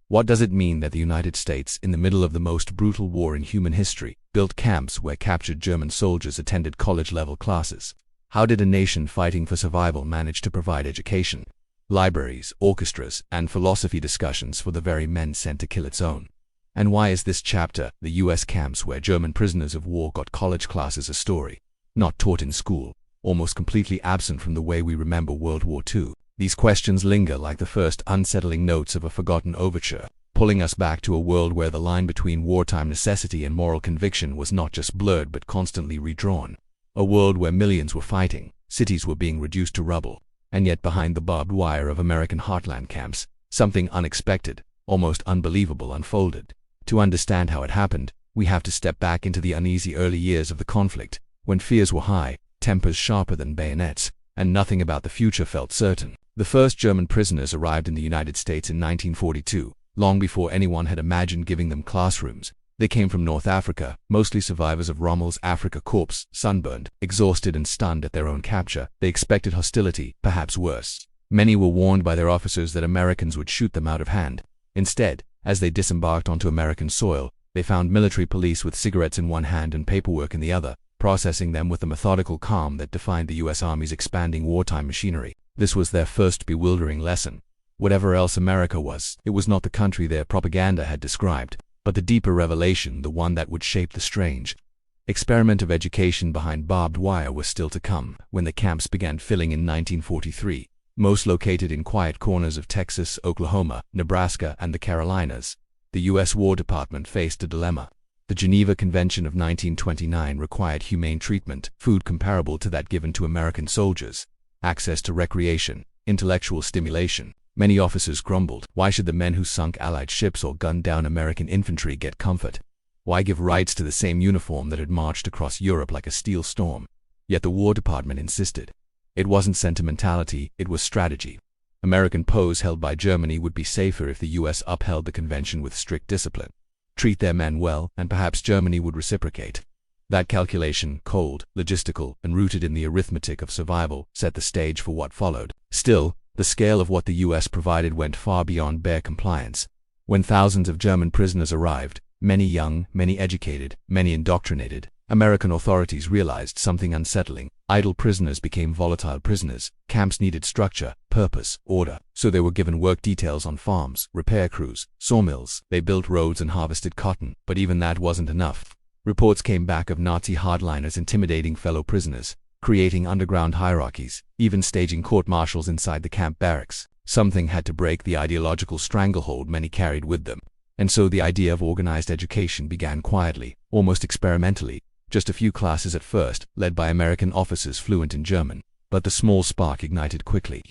What does it mean that the United States, in the middle of the most brutal war in human history, built camps where captured German soldiers attended college-level classes? How did a nation fighting for survival manage to provide education, libraries, orchestras, and philosophy discussions for the very men sent to kill its own? And why is this chapter, the U.S. camps where German prisoners of war got college classes, a story not taught in school, almost completely absent from the way we remember World War II? These questions linger like the first unsettling notes of a forgotten overture, pulling us back to a world where the line between wartime necessity and moral conviction was not just blurred but constantly redrawn. A world where millions were fighting, cities were being reduced to rubble, and yet behind the barbed wire of American heartland camps, something unexpected, almost unbelievable unfolded. To understand how it happened, we have to step back into the uneasy early years of the conflict, when fears were high, tempers sharper than bayonets, and nothing about the future felt certain. The first German prisoners arrived in the United States in 1942, long before anyone had imagined giving them classrooms. They came from North Africa, mostly survivors of Rommel's Afrika Korps, sunburned, exhausted and stunned at their own capture. They expected hostility, perhaps worse. Many were warned by their officers that Americans would shoot them out of hand. Instead, as they disembarked onto American soil, they found military police with cigarettes in one hand and paperwork in the other, processing them with the methodical calm that defined the U.S. Army's expanding wartime machinery. This was their first bewildering lesson. Whatever else America was, it was not the country their propaganda had described, but the deeper revelation, the one that would shape the strange experiment of education behind barbed wire, was still to come. When the camps began filling in 1943, most located in quiet corners of Texas, Oklahoma, Nebraska, and the Carolinas, the U.S. War Department faced a dilemma. The Geneva Convention of 1929 required humane treatment, food comparable to that given to American soldiers, access to recreation, intellectual stimulation. Many officers grumbled. Why should the men who sunk Allied ships or gunned down American infantry get comfort? Why give rights to the same uniform that had marched across Europe like a steel storm? Yet the War Department insisted. It wasn't sentimentality, it was strategy. American POWs held by Germany would be safer if the U.S. upheld the convention with strict discipline. Treat their men well, and perhaps Germany would reciprocate. That calculation, cold, logistical, and rooted in the arithmetic of survival, set the stage for what followed. Still, the scale of what the U.S. provided went far beyond bare compliance. When thousands of German prisoners arrived, many young, many educated, many indoctrinated, American authorities realized something unsettling. Idle prisoners became volatile prisoners. Camps needed structure, purpose, order. So they were given work details on farms, repair crews, sawmills. They built roads and harvested cotton, but even that wasn't enough. Reports came back of Nazi hardliners intimidating fellow prisoners, creating underground hierarchies, even staging court-martials inside the camp barracks. Something had to break the ideological stranglehold many carried with them. And so the idea of organized education began quietly, almost experimentally. Just a few classes at first, led by American officers fluent in German. But the small spark ignited quickly.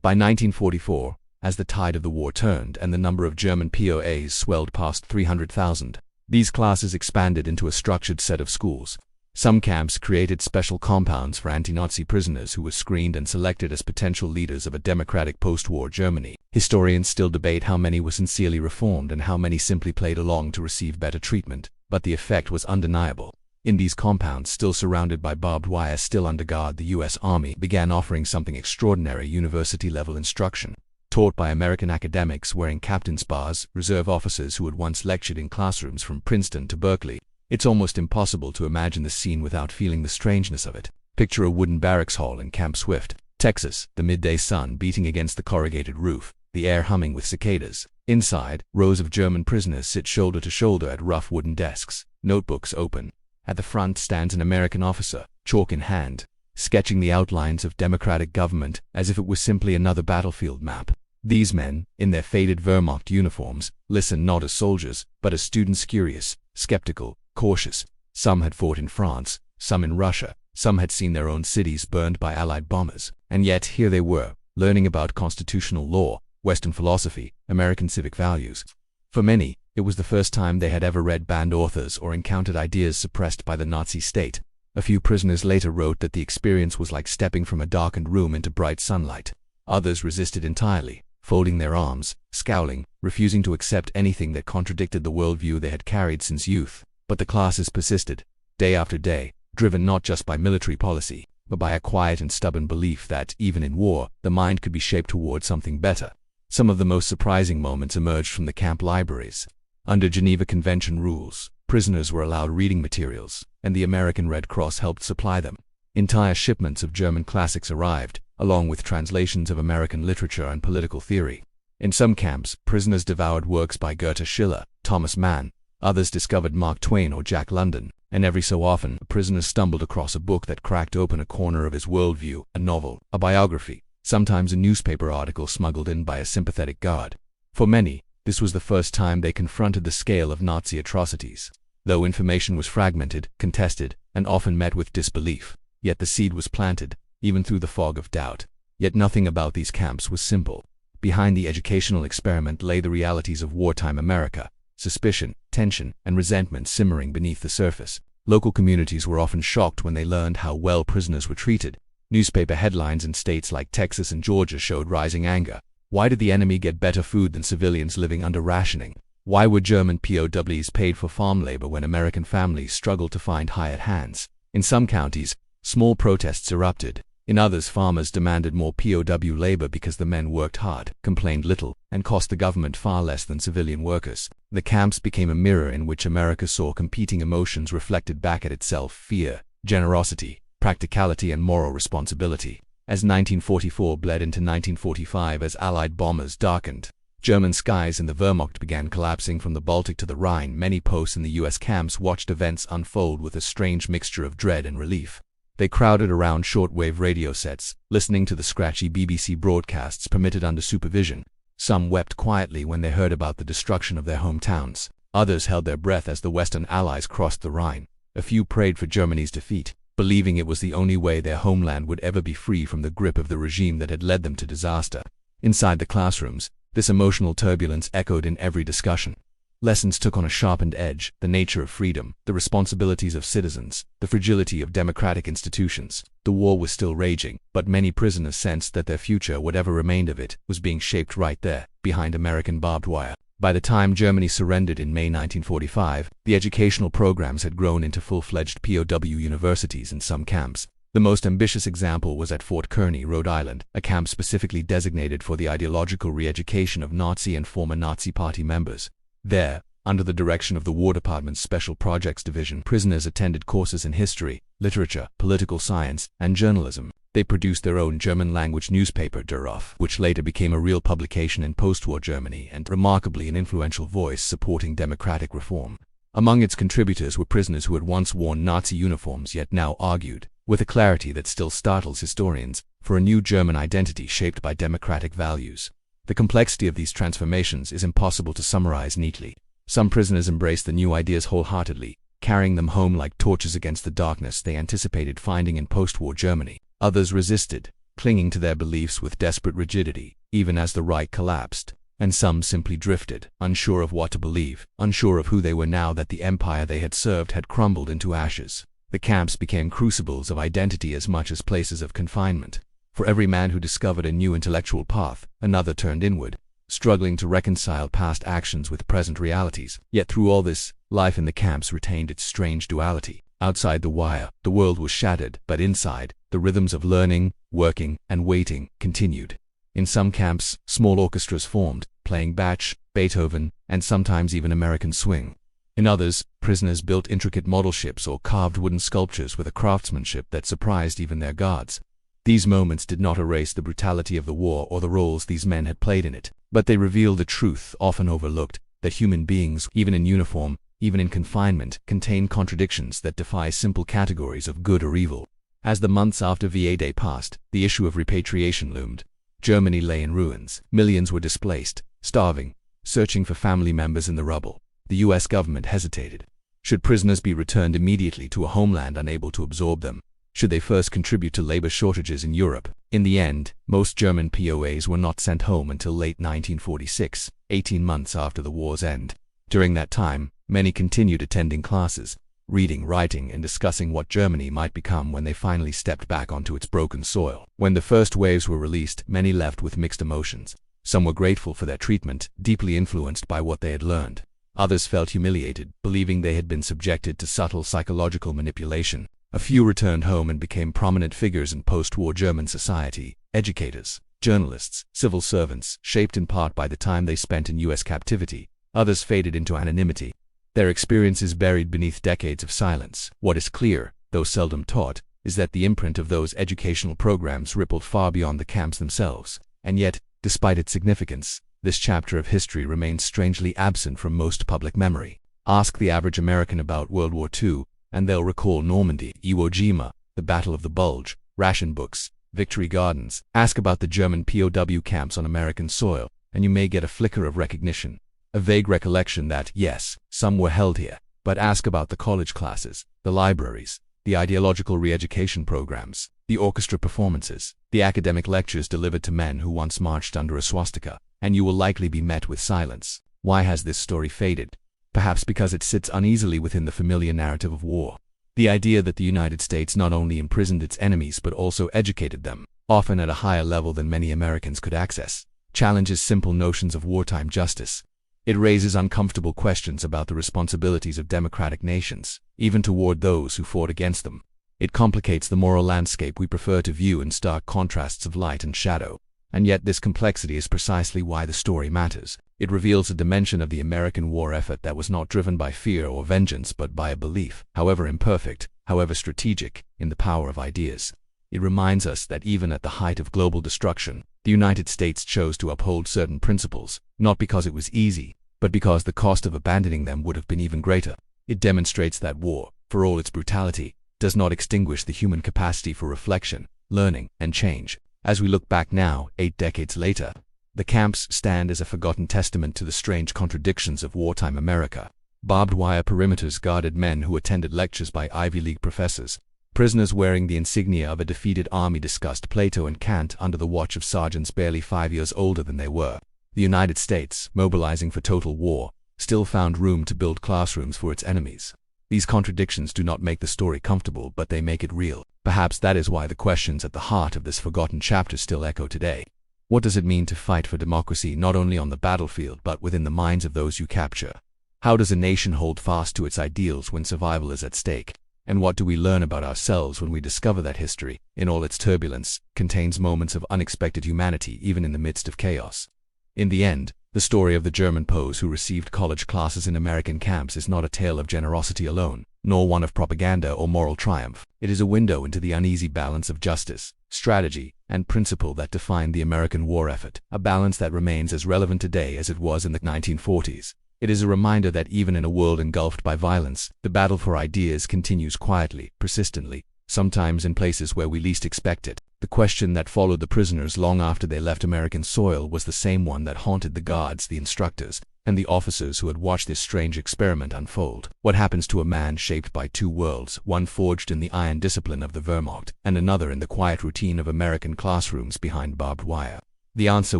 By 1944, as the tide of the war turned and the number of German POWs swelled past 300,000, these classes expanded into a structured set of schools. Some camps created special compounds for anti-Nazi prisoners who were screened and selected as potential leaders of a democratic post-war Germany. Historians still debate how many were sincerely reformed and how many simply played along to receive better treatment, but the effect was undeniable. In these compounds, still surrounded by barbed wire, still under guard, the U.S. Army began offering something extraordinary: university-level instruction, taught by American academics wearing captain's bars, reserve officers who had once lectured in classrooms from Princeton to Berkeley. It's almost impossible to imagine the scene without feeling the strangeness of it. Picture a wooden barracks hall in Camp Swift, Texas, the midday sun beating against the corrugated roof, the air humming with cicadas. Inside, rows of German prisoners sit shoulder to shoulder at rough wooden desks, notebooks open. At the front stands an American officer, chalk in hand, sketching the outlines of democratic government as if it was simply another battlefield map. These men, in their faded Wehrmacht uniforms, listen not as soldiers, but as students, curious, skeptical, cautious. Some had fought in France, some in Russia, some had seen their own cities burned by Allied bombers. And yet here they were, learning about constitutional law, Western philosophy, American civic values. For many, it was the first time they had ever read banned authors or encountered ideas suppressed by the Nazi state. A few prisoners later wrote that the experience was like stepping from a darkened room into bright sunlight. Others resisted entirely, folding their arms, scowling, refusing to accept anything that contradicted the worldview they had carried since youth. But the classes persisted, day after day, driven not just by military policy, but by a quiet and stubborn belief that, even in war, the mind could be shaped toward something better. Some of the most surprising moments emerged from the camp libraries. Under Geneva Convention rules, prisoners were allowed reading materials, and the American Red Cross helped supply them. Entire shipments of German classics arrived, along with translations of American literature and political theory. In some camps, prisoners devoured works by Goethe, Schiller, Thomas Mann. Others discovered Mark Twain or Jack London, and every so often, a prisoner stumbled across a book that cracked open a corner of his worldview, a novel, a biography, sometimes a newspaper article smuggled in by a sympathetic guard. For many, this was the first time they confronted the scale of Nazi atrocities. Though information was fragmented, contested, and often met with disbelief, yet the seed was planted, even through the fog of doubt. Yet nothing about these camps was simple. Behind the educational experiment lay the realities of wartime America: suspicion, tension, and resentment simmering beneath the surface. Local communities were often shocked when they learned how well prisoners were treated. Newspaper headlines in states like Texas and Georgia showed rising anger. Why did the enemy get better food than civilians living under rationing? Why were German POWs paid for farm labor when American families struggled to find hired hands? In some counties, small protests erupted. In others, farmers demanded more POW labor because the men worked hard, complained little, and cost the government far less than civilian workers. The camps became a mirror in which America saw competing emotions reflected back at itself: fear, generosity, practicality, and moral responsibility. As 1944 bled into 1945, as Allied bombers darkened German skies and the Wehrmacht began collapsing from the Baltic to the Rhine, many posts in the U.S. camps watched events unfold with a strange mixture of dread and relief. They crowded around shortwave radio sets, listening to the scratchy BBC broadcasts permitted under supervision. Some wept quietly when they heard about the destruction of their hometowns. Others held their breath as the Western Allies crossed the Rhine. A few prayed for Germany's defeat, believing it was the only way their homeland would ever be free from the grip of the regime that had led them to disaster. Inside the classrooms, this emotional turbulence echoed in every discussion. Lessons took on a sharpened edge: the nature of freedom, the responsibilities of citizens, the fragility of democratic institutions. The war was still raging, but many prisoners sensed that their future, whatever remained of it, was being shaped right there, behind American barbed wire. By the time Germany surrendered in May 1945, the educational programs had grown into full-fledged POW universities in some camps. The most ambitious example was at Fort Kearny, Rhode Island, a camp specifically designated for the ideological re-education of Nazi and former Nazi Party members. There, under the direction of the War Department's Special Projects Division, prisoners attended courses in history, literature, political science, and journalism. They produced their own German-language newspaper, Der Ruf, which later became a real publication in post-war Germany and, remarkably, an influential voice supporting democratic reform. Among its contributors were prisoners who had once worn Nazi uniforms yet now argued, with a clarity that still startles historians, for a new German identity shaped by democratic values. The complexity of these transformations is impossible to summarize neatly. Some prisoners embraced the new ideas wholeheartedly, carrying them home like torches against the darkness they anticipated finding in post-war Germany. Others resisted, clinging to their beliefs with desperate rigidity, even as the Reich collapsed. And some simply drifted, unsure of what to believe, unsure of who they were now that the empire they had served had crumbled into ashes. The camps became crucibles of identity as much as places of confinement. For every man who discovered a new intellectual path, another turned inward, struggling to reconcile past actions with present realities. Yet through all this, life in the camps retained its strange duality. Outside the wire, the world was shattered, but inside, the rhythms of learning, working, and waiting continued. In some camps, small orchestras formed, playing Bach, Beethoven, and sometimes even American swing. In others, prisoners built intricate model ships or carved wooden sculptures with a craftsmanship that surprised even their guards. These moments did not erase the brutality of the war or the roles these men had played in it, but they revealed a truth often overlooked, that human beings, even in uniform, even in confinement, contain contradictions that defy simple categories of good or evil. As the months after VA Day passed, the issue of repatriation loomed. Germany lay in ruins. Millions were displaced, starving, searching for family members in the rubble. The U.S. government hesitated. Should prisoners be returned immediately to a homeland unable to absorb them? Should they first contribute to labor shortages in Europe? In the end, most German POAs were not sent home until late 1946, 18 months after the war's end. During that time, many continued attending classes, reading, writing, and discussing what Germany might become when they finally stepped back onto its broken soil. When the first waves were released, many left with mixed emotions. Some were grateful for their treatment, deeply influenced by what they had learned. Others felt humiliated, believing they had been subjected to subtle psychological manipulation. A few returned home and became prominent figures in post-war German society, educators, journalists, civil servants, shaped in part by the time they spent in U.S. captivity. Others faded into anonymity, their experiences buried beneath decades of silence. What is clear, though seldom taught, is that the imprint of those educational programs rippled far beyond the camps themselves. And yet, despite its significance, this chapter of history remains strangely absent from most public memory. Ask the average American about World War II, and they'll recall Normandy, Iwo Jima, the Battle of the Bulge, ration books, victory gardens. Ask about the German POW camps on American soil, and you may get a flicker of recognition, a vague recollection that, yes, some were held here. But ask about the college classes, the libraries, the ideological re-education programs, the orchestra performances, the academic lectures delivered to men who once marched under a swastika, and you will likely be met with silence. Why has this story faded? Perhaps because it sits uneasily within the familiar narrative of war. The idea that the United States not only imprisoned its enemies but also educated them, often at a higher level than many Americans could access, challenges simple notions of wartime justice. It raises uncomfortable questions about the responsibilities of democratic nations, even toward those who fought against them. It complicates the moral landscape we prefer to view in stark contrasts of light and shadow. And yet this complexity is precisely why the story matters. It reveals a dimension of the American war effort that was not driven by fear or vengeance but by a belief, however imperfect, however strategic, in the power of ideas. It reminds us that even at the height of global destruction, the United States chose to uphold certain principles, not because it was easy, but because the cost of abandoning them would have been even greater. It demonstrates that war, for all its brutality, does not extinguish the human capacity for reflection, learning, and change. As we look back now, 8 decades later, the camps stand as a forgotten testament to the strange contradictions of wartime America. Barbed wire perimeters guarded men who attended lectures by Ivy League professors. Prisoners wearing the insignia of a defeated army discussed Plato and Kant under the watch of sergeants barely 5 years older than they were. The United States, mobilizing for total war, still found room to build classrooms for its enemies. These contradictions do not make the story comfortable, but they make it real. Perhaps that is why the questions at the heart of this forgotten chapter still echo today. What does it mean to fight for democracy not only on the battlefield but within the minds of those you capture? How does a nation hold fast to its ideals when survival is at stake? And what do we learn about ourselves when we discover that history, in all its turbulence, contains moments of unexpected humanity even in the midst of chaos? In the end, the story of the German POWs who received college classes in American camps is not a tale of generosity alone, nor one of propaganda or moral triumph. It is a window into the uneasy balance of justice, strategy, and principle that defined the American war effort, a balance that remains as relevant today as it was in the 1940s. It is a reminder that even in a world engulfed by violence, the battle for ideas continues quietly, persistently, sometimes in places where we least expect it. The question that followed the prisoners long after they left American soil was the same one that haunted the guards, the instructors, and the officers who had watched this strange experiment unfold. What happens to a man shaped by two worlds, one forged in the iron discipline of the Wehrmacht, and another in the quiet routine of American classrooms behind barbed wire? The answer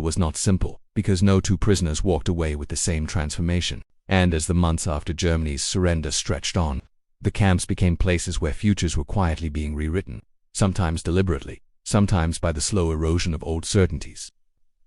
was not simple, because no two prisoners walked away with the same transformation. And as the months after Germany's surrender stretched on, the camps became places where futures were quietly being rewritten, sometimes deliberately, sometimes by the slow erosion of old certainties.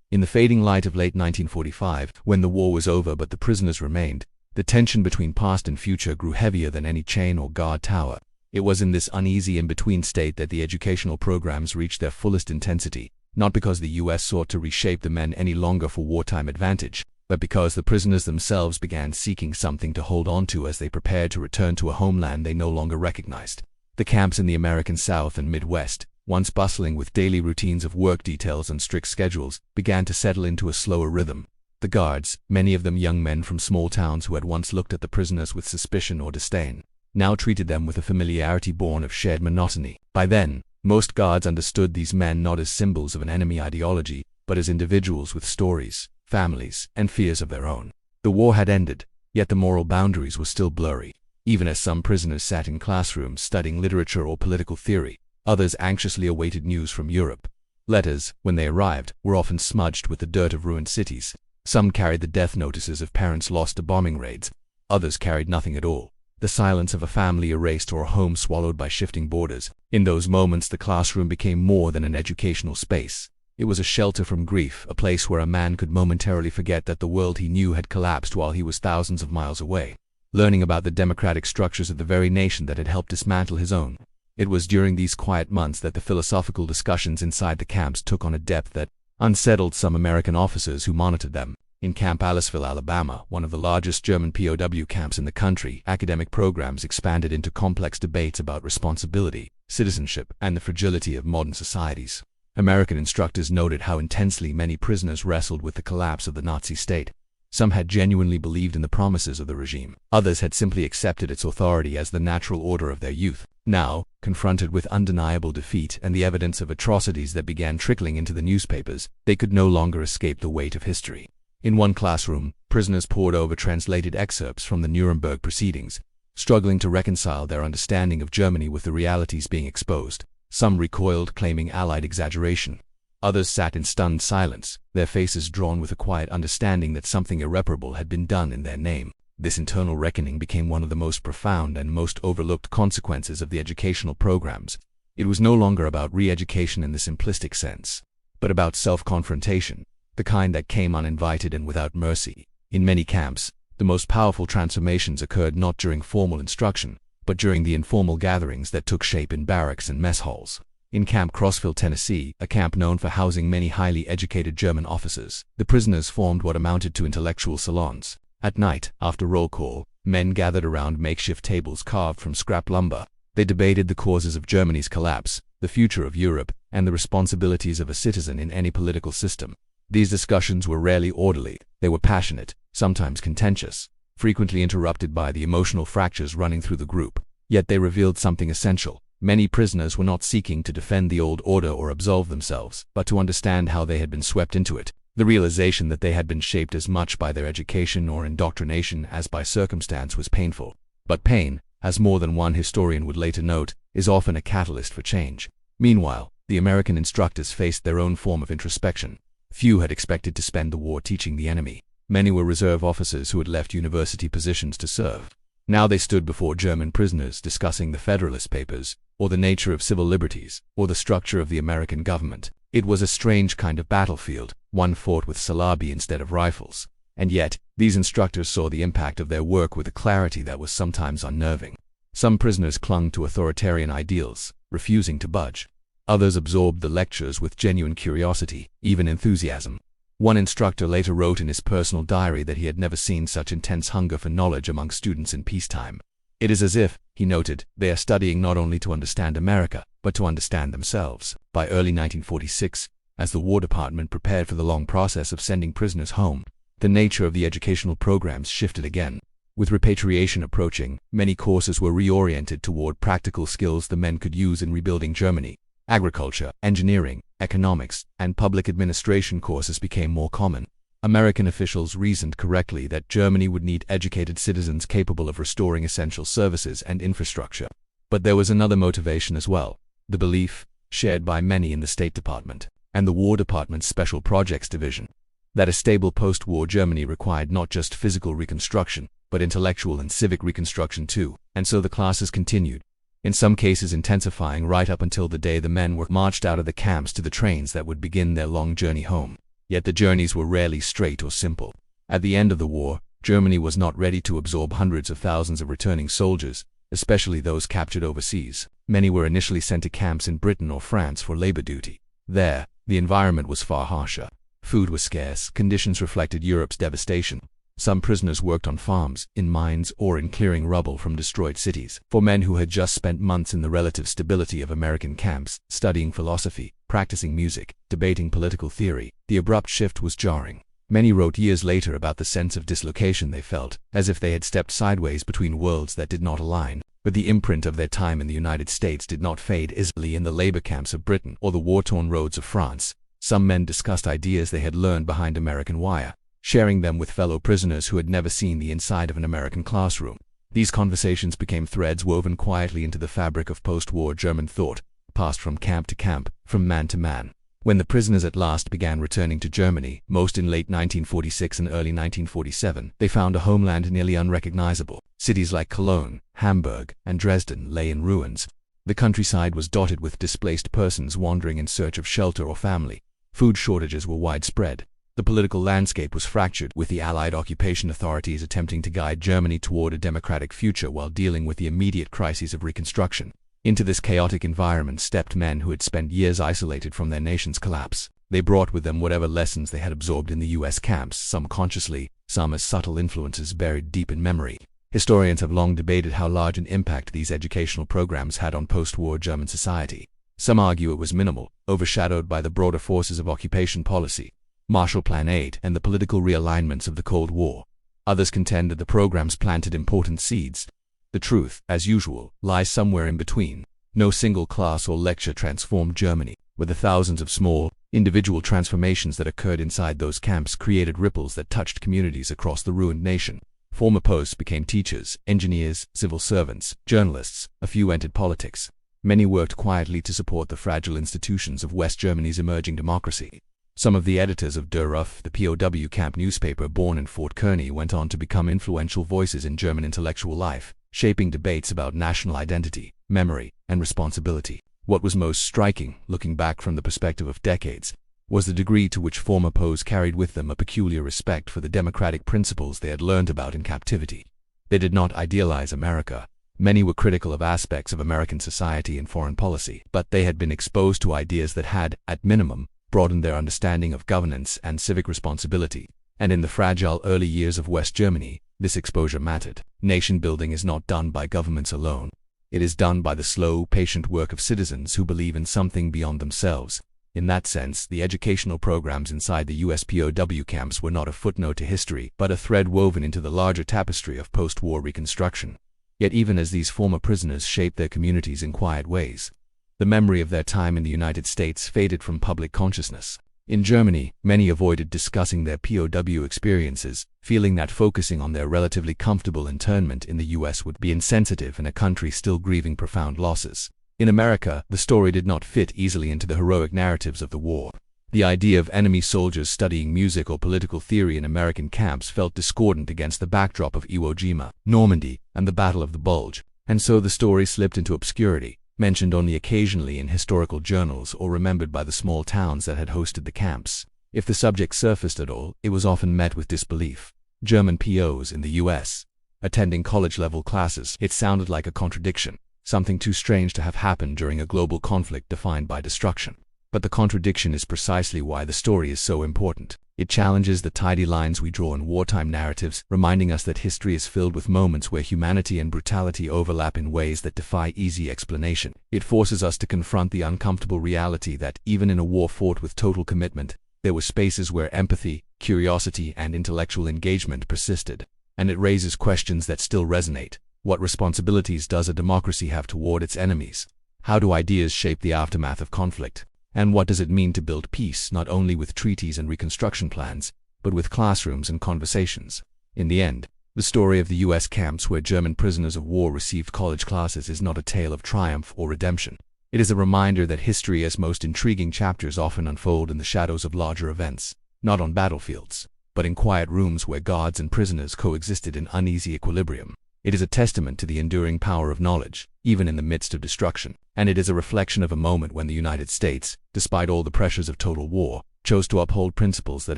In the fading light of late 1945, when the war was over but the prisoners remained, the tension between past and future grew heavier than any chain or guard tower. It was in this uneasy in-between state that the educational programs reached their fullest intensity, not because the U.S. sought to reshape the men any longer for wartime advantage, but because the prisoners themselves began seeking something to hold on to as they prepared to return to a homeland they no longer recognized. The camps in the American South and Midwest, once bustling with daily routines of work details and strict schedules, began to settle into a slower rhythm. The guards, many of them young men from small towns who had once looked at the prisoners with suspicion or disdain, now treated them with a familiarity born of shared monotony. By then, most guards understood these men not as symbols of an enemy ideology, but as individuals with stories, families, and fears of their own. The war had ended, yet the moral boundaries were still blurry. Even as some prisoners sat in classrooms studying literature or political theory, others anxiously awaited news from Europe. Letters, when they arrived, were often smudged with the dirt of ruined cities. Some carried the death notices of parents lost to bombing raids. Others carried nothing at all, the silence of a family erased or a home swallowed by shifting borders. In those moments, the classroom became more than an educational space. It was a shelter from grief, a place where a man could momentarily forget that the world he knew had collapsed while he was thousands of miles away, learning about the democratic structures of the very nation that had helped dismantle his own. It was during these quiet months that the philosophical discussions inside the camps took on a depth that, unsettled some American officers who monitored them. In Camp Aliceville, Alabama, one of the largest German POW camps in the country, academic programs expanded into complex debates about responsibility, citizenship, and the fragility of modern societies. American instructors noted how intensely many prisoners wrestled with the collapse of the Nazi state. Some had genuinely believed in the promises of the regime. Others had simply accepted its authority as the natural order of their youth. Now, confronted with undeniable defeat and the evidence of atrocities that began trickling into the newspapers, they could no longer escape the weight of history. In one classroom, prisoners pored over translated excerpts from the Nuremberg proceedings, struggling to reconcile their understanding of Germany with the realities being exposed. Some recoiled, claiming Allied exaggeration. Others sat in stunned silence, their faces drawn with a quiet understanding that something irreparable had been done in their name. This internal reckoning became one of the most profound and most overlooked consequences of the educational programs. It was no longer about re-education in the simplistic sense, but about self-confrontation, the kind that came uninvited and without mercy. In many camps, the most powerful transformations occurred not during formal instruction, but during the informal gatherings that took shape in barracks and mess halls. In Camp Crossville, Tennessee, a camp known for housing many highly educated German officers, the prisoners formed what amounted to intellectual salons. At night, after roll call, men gathered around makeshift tables carved from scrap lumber. They debated the causes of Germany's collapse, the future of Europe, and the responsibilities of a citizen in any political system. These discussions were rarely orderly. They were passionate, sometimes contentious, frequently interrupted by the emotional fractures running through the group. Yet they revealed something essential. Many prisoners were not seeking to defend the old order or absolve themselves, but to understand how they had been swept into it. The realization that they had been shaped as much by their education or indoctrination as by circumstance was painful. But pain, as more than one historian would later note, is often a catalyst for change. Meanwhile, the American instructors faced their own form of introspection. Few had expected to spend the war teaching the enemy. Many were reserve officers who had left university positions to serve. Now they stood before German prisoners discussing the Federalist Papers, or the nature of civil liberties, or the structure of the American government. It was a strange kind of battlefield, one fought with salabi instead of rifles. And yet, these instructors saw the impact of their work with a clarity that was sometimes unnerving. Some prisoners clung to authoritarian ideals, refusing to budge. Others absorbed the lectures with genuine curiosity, even enthusiasm. One instructor later wrote in his personal diary that he had never seen such intense hunger for knowledge among students in peacetime. It is as if, he noted, they are studying not only to understand America, but to understand themselves. By early 1946, as the War Department prepared for the long process of sending prisoners home, the nature of the educational programs shifted again. With repatriation approaching, many courses were reoriented toward practical skills the men could use in rebuilding Germany. Agriculture, engineering, economics, and public administration courses became more common. American officials reasoned correctly that Germany would need educated citizens capable of restoring essential services and infrastructure. But there was another motivation as well, the belief, shared by many in the State Department and the War Department's Special Projects Division, that a stable post-war Germany required not just physical reconstruction, but intellectual and civic reconstruction too. And so the classes continued, in some cases intensifying right up until the day the men were marched out of the camps to the trains that would begin their long journey home. Yet the journeys were rarely straight or simple. At the end of the war, Germany was not ready to absorb hundreds of thousands of returning soldiers, especially those captured overseas. Many were initially sent to camps in Britain or France for labor duty. There, the environment was far harsher. Food was scarce, conditions reflected Europe's devastation. Some prisoners worked on farms, in mines, or in clearing rubble from destroyed cities. For men who had just spent months in the relative stability of American camps, studying philosophy, practicing music, debating political theory, the abrupt shift was jarring. Many wrote years later about the sense of dislocation they felt, as if they had stepped sideways between worlds that did not align. But the imprint of their time in the United States did not fade easily in the labor camps of Britain or the war-torn roads of France. Some men discussed ideas they had learned behind American wire, sharing them with fellow prisoners who had never seen the inside of an American classroom. These conversations became threads woven quietly into the fabric of post-war German thought, passed from camp to camp, from man to man. When the prisoners at last began returning to Germany, most in late 1946 and early 1947, they found a homeland nearly unrecognizable. Cities like Cologne, Hamburg, and Dresden lay in ruins. The countryside was dotted with displaced persons wandering in search of shelter or family. Food shortages were widespread. The political landscape was fractured, with the Allied occupation authorities attempting to guide Germany toward a democratic future while dealing with the immediate crises of reconstruction. Into this chaotic environment stepped men who had spent years isolated from their nation's collapse. They brought with them whatever lessons they had absorbed in the US camps, some consciously, some as subtle influences buried deep in memory. Historians have long debated how large an impact these educational programs had on post-war German society. Some argue it was minimal, overshadowed by the broader forces of occupation policy, Marshall Plan aid, and the political realignments of the Cold War. Others contend that the programs planted important seeds. The truth, as usual, lies somewhere in between. No single class or lecture transformed Germany, but the thousands of small, individual transformations that occurred inside those camps created ripples that touched communities across the ruined nation. Former posts became teachers, engineers, civil servants, journalists. A few entered politics. Many worked quietly to support the fragile institutions of West Germany's emerging democracy. Some of the editors of Der Ruf, the POW camp newspaper born in Fort Kearny, went on to become influential voices in German intellectual life, shaping debates about national identity, memory, and responsibility. What was most striking, looking back from the perspective of decades, was the degree to which former POWs carried with them a peculiar respect for the democratic principles they had learned about in captivity. They did not idealize America. Many were critical of aspects of American society and foreign policy, but they had been exposed to ideas that had, at minimum, broadened their understanding of governance and civic responsibility. And in the fragile early years of West Germany, this exposure mattered. Nation building is not done by governments alone. It is done by the slow, patient work of citizens who believe in something beyond themselves. In that sense, the educational programs inside the US POW camps were not a footnote to history, but a thread woven into the larger tapestry of post-war reconstruction. Yet even as these former prisoners shaped their communities in quiet ways, the memory of their time in the United States faded from public consciousness. In Germany, many avoided discussing their POW experiences, feeling that focusing on their relatively comfortable internment in the US would be insensitive in a country still grieving profound losses. In America, the story did not fit easily into the heroic narratives of the war. The idea of enemy soldiers studying music or political theory in American camps felt discordant against the backdrop of Iwo Jima, Normandy, and the Battle of the Bulge, and so the story slipped into obscurity, mentioned only occasionally in historical journals or remembered by the small towns that had hosted the camps. If the subject surfaced at all, it was often met with disbelief. German POs in the US, attending college-level classes, it sounded like a contradiction. Something too strange to have happened during a global conflict defined by destruction. But the contradiction is precisely why the story is so important. It challenges the tidy lines we draw in wartime narratives, reminding us that history is filled with moments where humanity and brutality overlap in ways that defy easy explanation. It forces us to confront the uncomfortable reality that, even in a war fought with total commitment, there were spaces where empathy, curiosity, and intellectual engagement persisted. And it raises questions that still resonate. What responsibilities does a democracy have toward its enemies? How do ideas shape the aftermath of conflict? And what does it mean to build peace not only with treaties and reconstruction plans, but with classrooms and conversations? In the end, the story of the US camps where German prisoners of war received college classes is not a tale of triumph or redemption. It is a reminder that history's most intriguing chapters often unfold in the shadows of larger events, not on battlefields, but in quiet rooms where guards and prisoners coexisted in uneasy equilibrium. It is a testament to the enduring power of knowledge, even in the midst of destruction, and it is a reflection of a moment when the United States, despite all the pressures of total war, chose to uphold principles that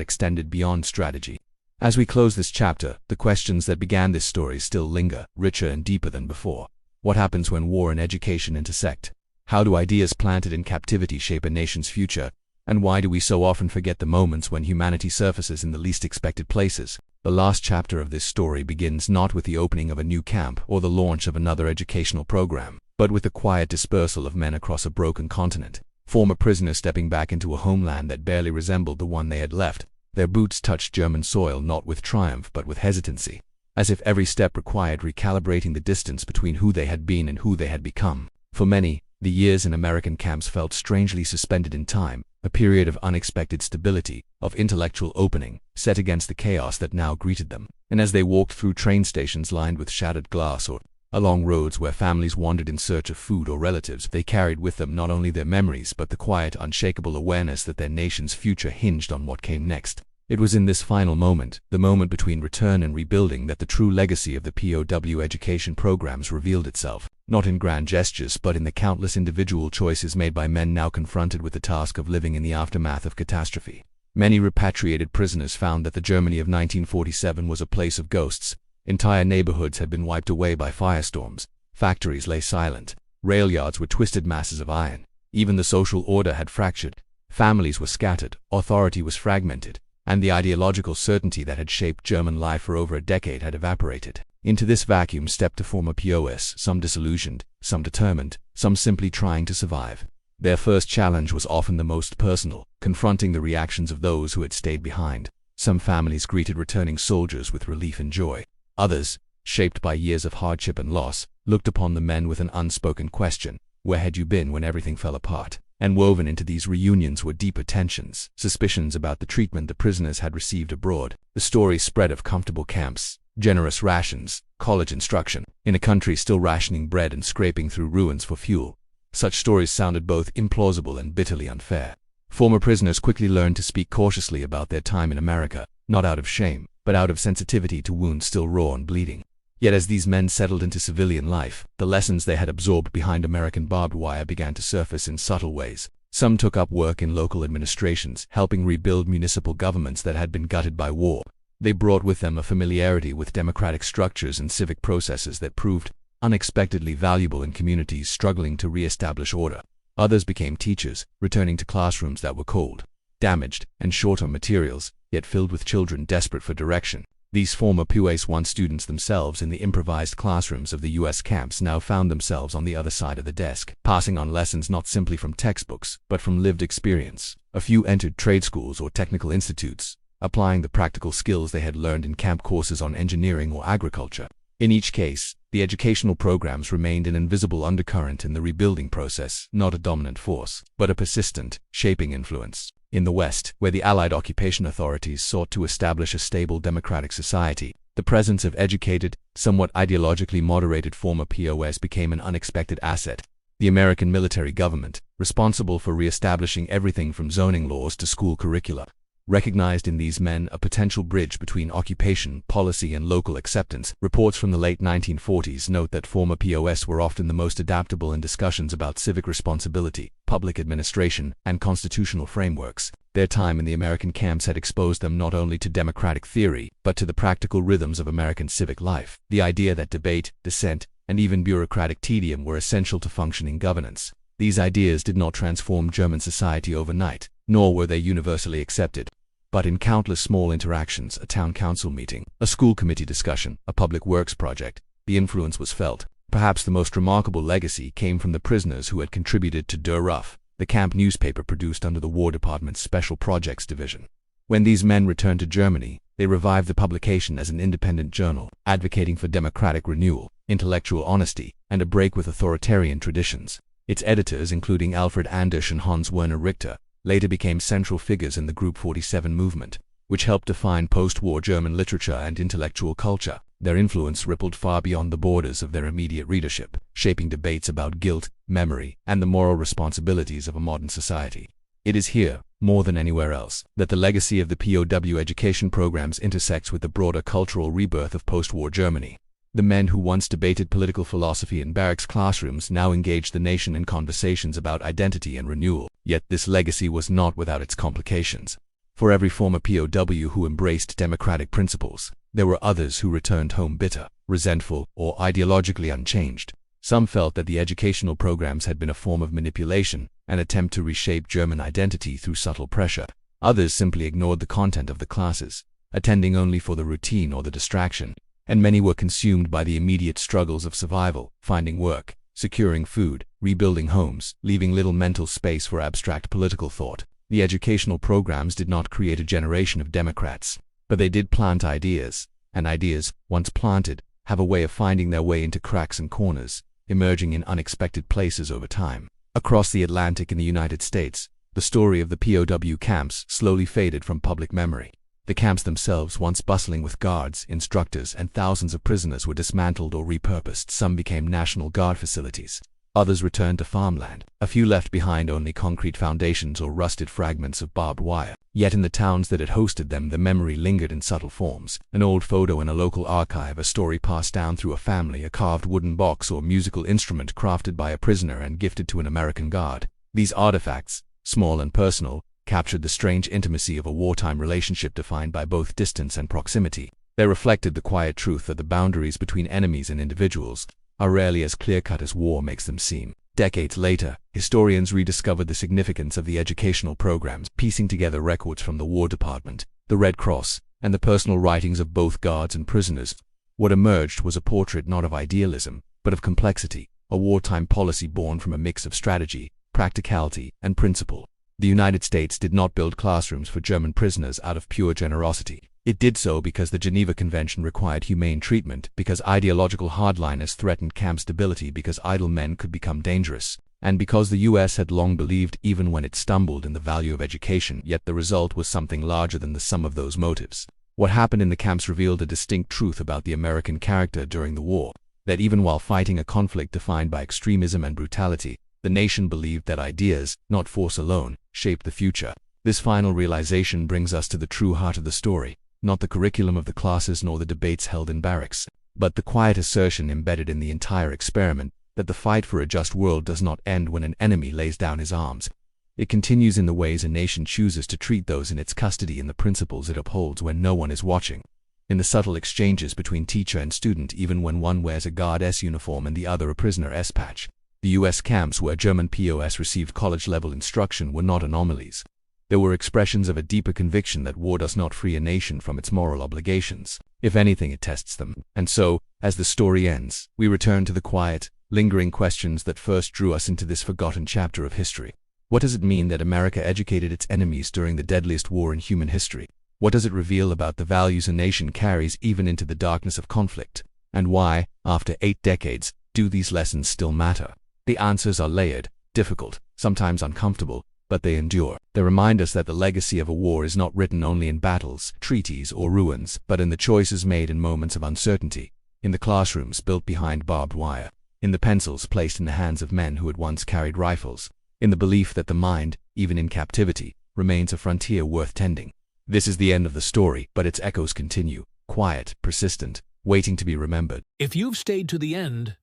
extended beyond strategy. As we close this chapter, the questions that began this story still linger, richer and deeper than before. What happens when war and education intersect? How do ideas planted in captivity shape a nation's future? And why do we so often forget the moments when humanity surfaces in the least expected places? The last chapter of this story begins not with the opening of a new camp or the launch of another educational program, but with the quiet dispersal of men across a broken continent. Former prisoners stepping back into a homeland that barely resembled the one they had left. Their boots touched German soil not with triumph but with hesitancy, as if every step required recalibrating the distance between who they had been and who they had become. For many, the years in American camps felt strangely suspended in time, a period of unexpected stability, of intellectual opening, set against the chaos that now greeted them. And as they walked through train stations lined with shattered glass or along roads where families wandered in search of food or relatives, they carried with them not only their memories but the quiet, unshakable awareness that their nation's future hinged on what came next. It was in this final moment, the moment between return and rebuilding, that the true legacy of the POW education programs revealed itself, not in grand gestures but in the countless individual choices made by men now confronted with the task of living in the aftermath of catastrophe. Many repatriated prisoners found that the Germany of 1947 was a place of ghosts. Entire neighborhoods had been wiped away by firestorms, factories lay silent, rail yards were twisted masses of iron, even the social order had fractured. Families were scattered, authority was fragmented, and the ideological certainty that had shaped German life for over a decade had evaporated. Into this vacuum stepped the former POWs, some disillusioned, some determined, some simply trying to survive. Their first challenge was often the most personal, confronting the reactions of those who had stayed behind. Some families greeted returning soldiers with relief and joy. Others, shaped by years of hardship and loss, looked upon the men with an unspoken question: where had you been when everything fell apart? And woven into these reunions were deeper tensions, suspicions about the treatment the prisoners had received abroad. The stories spread of comfortable camps, generous rations, college instruction, in a country still rationing bread and scraping through ruins for fuel. Such stories sounded both implausible and bitterly unfair. Former prisoners quickly learned to speak cautiously about their time in America, not out of shame, but out of sensitivity to wounds still raw and bleeding. Yet as these men settled into civilian life, the lessons they had absorbed behind American barbed wire began to surface in subtle ways. Some took up work in local administrations, helping rebuild municipal governments that had been gutted by war. They brought with them a familiarity with democratic structures and civic processes that proved unexpectedly valuable in communities struggling to re-establish order. Others became teachers, returning to classrooms that were cold, damaged, and short on materials, yet filled with children desperate for direction. These former POWs, once students themselves in the improvised classrooms of the US camps, now found themselves on the other side of the desk, passing on lessons not simply from textbooks, but from lived experience. A few entered trade schools or technical institutes, applying the practical skills they had learned in camp courses on engineering or agriculture. In each case, the educational programs remained an invisible undercurrent in the rebuilding process, not a dominant force, but a persistent, shaping influence. In the West, where the Allied occupation authorities sought to establish a stable democratic society, the presence of educated, somewhat ideologically moderated former POWs became an unexpected asset. The American military government, responsible for re-establishing everything from zoning laws to school curricula, recognized in these men a potential bridge between occupation, policy, and local acceptance. Reports from the late 1940s note that former POWs were often the most adaptable in discussions about civic responsibility, public administration, and constitutional frameworks. Their time in the American camps had exposed them not only to democratic theory, but to the practical rhythms of American civic life. The idea that debate, dissent, and even bureaucratic tedium were essential to functioning governance. These ideas did not transform German society overnight, nor were they universally accepted. But in countless small interactions, a town council meeting, a school committee discussion, a public works project, the influence was felt. Perhaps the most remarkable legacy came from the prisoners who had contributed to Der Ruf, the camp newspaper produced under the War Department's Special Projects Division. When these men returned to Germany, they revived the publication as an independent journal, advocating for democratic renewal, intellectual honesty, and a break with authoritarian traditions. Its editors, including Alfred Anders and Hans Werner Richter, later became central figures in the Group 47 movement, which helped define post-war German literature and intellectual culture. Their influence rippled far beyond the borders of their immediate readership, shaping debates about guilt, memory, and the moral responsibilities of a modern society. It is here, more than anywhere else, that the legacy of the POW education programs intersects with the broader cultural rebirth of post-war Germany. The men who once debated political philosophy in barracks classrooms now engaged the nation in conversations about identity and renewal. Yet this legacy was not without its complications. For every former POW who embraced democratic principles, there were others who returned home bitter, resentful, or ideologically unchanged. Some felt that the educational programs had been a form of manipulation, an attempt to reshape German identity through subtle pressure. Others simply ignored the content of the classes, attending only for the routine or the distraction. And many were consumed by the immediate struggles of survival, finding work, securing food, rebuilding homes, leaving little mental space for abstract political thought. The educational programs did not create a generation of Democrats, but they did plant ideas, and ideas, once planted, have a way of finding their way into cracks and corners, emerging in unexpected places over time. Across the Atlantic in the United States, the story of the POW camps slowly faded from public memory. The camps themselves, once bustling with guards, instructors, and thousands of prisoners, were dismantled or repurposed. Some became National Guard facilities. Others returned to farmland. A few left behind only concrete foundations or rusted fragments of barbed wire. Yet in the towns that had hosted them, the memory lingered in subtle forms. An old photo in a local archive, a story passed down through a family, a carved wooden box or musical instrument crafted by a prisoner and gifted to an American guard. These artifacts, small and personal, captured the strange intimacy of a wartime relationship defined by both distance and proximity. They reflected the quiet truth that the boundaries between enemies and individuals are rarely as clear-cut as war makes them seem. Decades later, historians rediscovered the significance of the educational programs, piecing together records from the War Department, the Red Cross, and the personal writings of both guards and prisoners. What emerged was a portrait not of idealism, but of complexity, a wartime policy born from a mix of strategy, practicality, and principle. The United States did not build classrooms for German prisoners out of pure generosity. It did so because the Geneva Convention required humane treatment, because ideological hardliners threatened camp stability, because idle men could become dangerous, and because the U.S. had long believed, even when it stumbled, in the value of education. Yet the result was something larger than the sum of those motives. What happened in the camps revealed a distinct truth about the American character during the war, that even while fighting a conflict defined by extremism and brutality, the nation believed that ideas, not force alone, shaped the future. This final realization brings us to the true heart of the story. Not the curriculum of the classes nor the debates held in barracks, but the quiet assertion embedded in the entire experiment that the fight for a just world does not end when an enemy lays down his arms. It continues in the ways a nation chooses to treat those in its custody, in the principles it upholds when no one is watching, in the subtle exchanges between teacher and student, even when one wears a guard's uniform and the other a prisoner's patch. The U.S. camps where German POWs received college-level instruction were not anomalies. They were expressions of a deeper conviction that war does not free a nation from its moral obligations. If anything, it tests them. And so, as the story ends, we return to the quiet, lingering questions that first drew us into this forgotten chapter of history. What does it mean that America educated its enemies during the deadliest war in human history? What does it reveal about the values a nation carries even into the darkness of conflict? And why, after 8 decades, do these lessons still matter? The answers are layered, difficult, sometimes uncomfortable, but they endure. They remind us that the legacy of a war is not written only in battles, treaties, or ruins, but in the choices made in moments of uncertainty, in the classrooms built behind barbed wire, in the pencils placed in the hands of men who had once carried rifles, in the belief that the mind, even in captivity, remains a frontier worth tending. This is the end of the story, but its echoes continue, quiet, persistent, waiting to be remembered. If you've stayed to the end,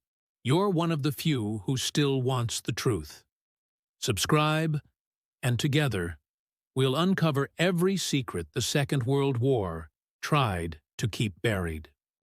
you're one of the few who still wants the truth. Subscribe, and together, we'll uncover every secret the Second World War tried to keep buried.